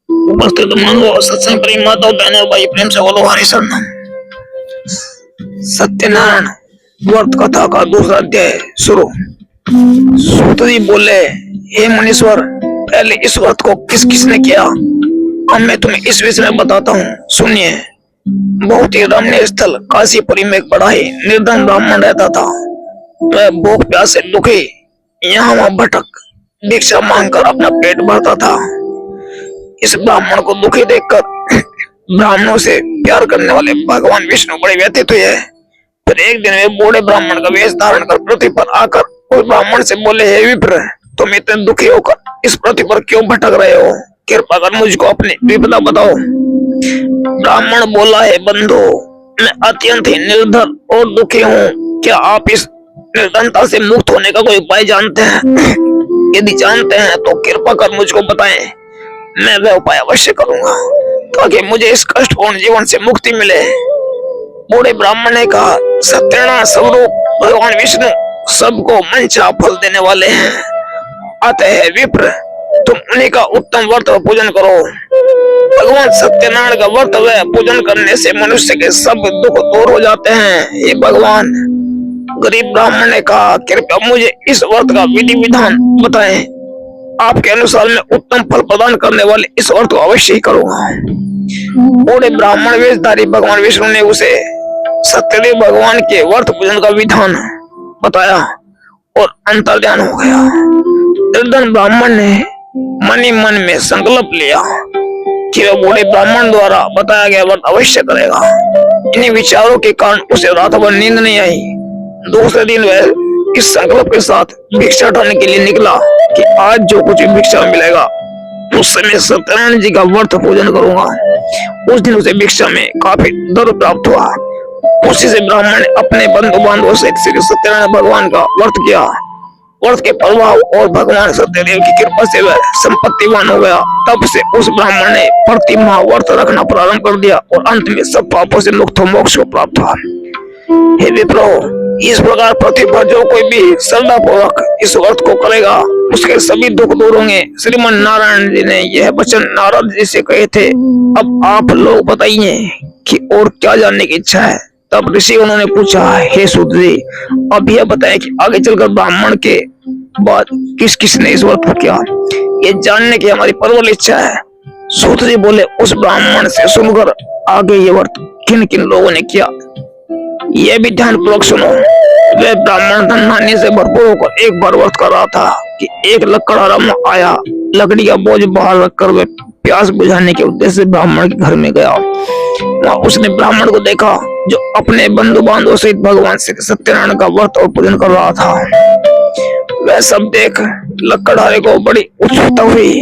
उपस्थित मांगो सत्संग प्रेम माताओं बहनों भाई प्रेम से बोलो हरि शरण। सत्यनारायण व्रत कथा का दूसरा अध्याय शुरू। सूत जी बोले, हे मुनीश्वर, पहले इस व्रत को किस किसने किया? अब मैं तुम्हें इस विषय में बताता हूँ, सुनिए। बहुत ही रमणीय स्थल काशीपुरी में एक बड़ा ही निर्धन ब्राह्मण रहता था। वह भूख प्यास से दुखी यहाँ वहां भटक भिक्षा मांगकर अपना पेट भरता था। इस ब्राह्मण को दुखी देखकर ब्राह्मणों से प्यार करने वाले भगवान विष्णु बड़े व्यथित हुए। फिर एक दिन वे बूढ़े ब्राह्मण का वेश धारण कर पृथ्वी पर आकर उस ब्राह्मण से बोले, हे विप्र, तुम इतने दुखी होकर इस पृथ्वी पर क्यों भटक रहे हो? कृपा कर मुझको अपनी विपदा बताओ। ब्राह्मण बोला, है बंधु, मैं अत्यंत ही निर्धन और दुखी हूँ। क्या आप इस निर्धनता से मुक्त होने का कोई उपाय जानते हैं? यदि जानते हैं तो कृपा कर मुझको बताएं, मैं वह उपाय अवश्य करूंगा ताकि मुझे इस कष्टपूर्ण जीवन से मुक्ति मिले। बूढ़े ब्राह्मण ने कहा, सत्यनारायण स्वरूप भगवान विष्णु सबको मनचाहा फल देने वाले हैं। अतः विप्र, तुम उन्हीं का उत्तम व्रत पूजन करो। भगवान सत्यनारायण का व्रत व पूजन करने से मनुष्य के सब दुख दूर हो जाते हैं। हे भगवान, गरीब ब्राह्मण ने कहा, कृपया मुझे इस व्रत का विधि विधान बताएं। आपके अनुसार मैं उत्तम फल प्रदान करने वाले इस व्रत को अवश्य ही करूंगा। बूढ़े ब्राह्मण वेशधारी भगवान विष्णु ने उसे सत्यदेव भगवान के व्रत पूजन का विधान बताया और अंतर्ध्यान हो गया। निर्धन ब्राह्मण ने मन ही मन में संकल्प लिया कि वह बूढ़े ब्राह्मण द्वारा बताया गया व्रत अवश्य करेगा। इन्हीं विचारों के कारण उसे रात भर नींद नहीं आई। दूसरे दिन वह इस संकल्प के साथ भिक्षा उठाने के लिए निकला कि आज जो कुछ भिक्षा मिलेगा उस समय सत्यनारायण जी का व्रत पूजन करूंगा। उस दिन उसे भिक्षा में काफी धन प्राप्त हुआ। उसी से ब्राह्मण ने अपने बंधु बांधवों से श्री सत्यनारायण भगवान का व्रत किया। व्रत के प्रभाव और भगवान सत्यदेव की कृपा से वह संपत्तिवान हो गया। तब से उस ब्राह्मण ने प्रति माह व्रत रखना प्रारंभ कर दिया और अंत में सब पापों से मुक्त हो मोक्ष को प्राप्त हुआ। हे विप्रो, इस प्रकार पृथ्वी पर जो कोई भी श्रद्धा पूर्वक इस व्रत को करेगा उसके सभी दुख दूर होंगे। श्रीमन नारायण जी ने यह वचन नारद जी से कहे थे। अब आप लोग बताइए कि और क्या जानने की इच्छा है? तब ऋषि उन्होंने पूछा, हे सूत जी, अब यह बताएं कि आगे चलकर ब्राह्मण के बाद किस किस ने इस व्रत को किया? ये जानने की हमारी प्रबल इच्छा है। सूत जी बोले, उस ब्राह्मण से सुनकर आगे ये व्रत किन किन लोगों ने किया यह भी ध्यान पूर्वक सुनो। वह ब्राह्मण धनधान्य से भरपूर होकर एक बार व्रत कर रहा था कि एक लकड़हारा आया। लकड़ी का बोझ बाहर रखकर वह प्यास बुझाने के उद्देश्य से ब्राह्मण के घर में गया। वहां उसने ब्राह्मण को देखा जो अपने बंधु बांधवों सहित भगवान श्री सत्यनारायण का व्रत और पूजन कर रहा था। वह सब देख लकड़हारे को बड़ी उत्सुकता हुई।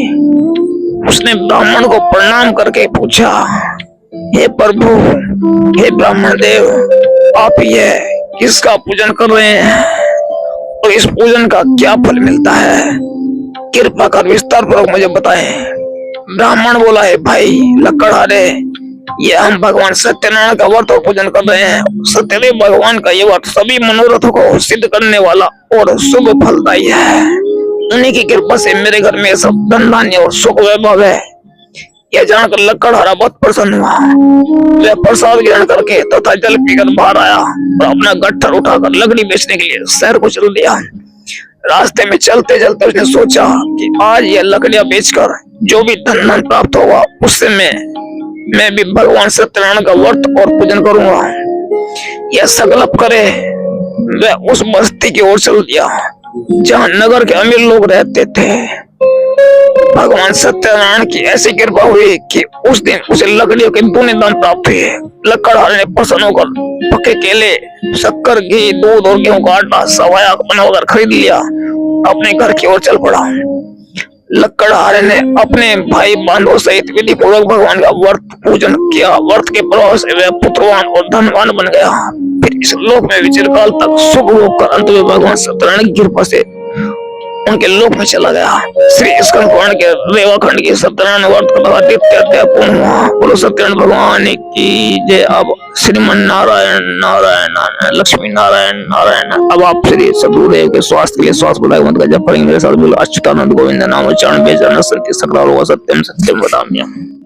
उसने ब्राह्मण को प्रणाम करके पूछा, हे प्रभु, हे ब्राह्मण देव, आप यह किसका पूजन कर रहे हैं और इस पूजन का क्या फल मिलता है? कृपा कर विस्तार पूर्वक मुझे बताएं। ब्राह्मण बोला, है भाई लकड़हारे, ये हम भगवान सत्यनारायण का व्रत और पूजन कर रहे हैं। सत्यदेव भगवान का ये व्रत सभी मनोरथों को सिद्ध करने वाला और शुभ फलदायी है। उन्हीं की कृपा से मेरे घर में सब धन धान्य और सुख वैभव है। यह जानकर लकड़हारा बहुत प्रसन्न हुआ। वह प्रसाद ग्रहण करके तथा जल पीकर बाहर आया और अपना गट्ठर उठाकर लकड़ी बेचने के लिए शहर को चल दिया। रास्ते में चलते चलते उसने सोचा कि आज यह लकड़ियां बेचकर जो भी धन प्राप्त होगा उससे मैं भी भगवान सत्यनारायण का व्रत और पूजन करूंगा। यह संकल्प करे वह उस बस्ती की ओर चल दिया जहां नगर के अमीर लोग रहते थे। भगवान सत्यनारायण की ऐसी कृपा हुई कि उस दिन उसे लकड़ियों के दूनी दाम प्राप्त हुए। लकड़हारे ने प्रसन्न होकर पके केले, शक्कर, घी, दूध और गेहूं का आटा सवाया बनाकर खरीद लिया। अपने घर की ओर चल पड़ा। लकड़हारे ने अपने भाई बांधवों सहित विधि पूर्वक भगवान का व्रत पूजन किया। व्रत के प्रभाव से वह पुत्रवान और धनवान बन गया। फिर इस लोक में विचिर काल तक सुख भोग कर अंत में भगवान सत्यनारायण की कृपा से उनके लोक में चला गया। श्री स्कंद पुराण के रेवाखंड की सत्यनारायण व्रत कथा द्वितीय अध्याय पूर्ण हुआ। बोलो सत्यनारायण भगवान की जय। अब श्रीमन नारायण नारायण नारायण लक्ष्मी नारायण नारायण। अब आप श्री सदगुरुदेव के स्वास्थ्य के लिए स्वास्थ्य बुलाए मंत्र का जप करेंगे मेरे साथ। बोलो अच्युतानंद गोविंद नाम उच्चारण बेजान संति सकल सत्यम सत्यम वदाम्यहम्।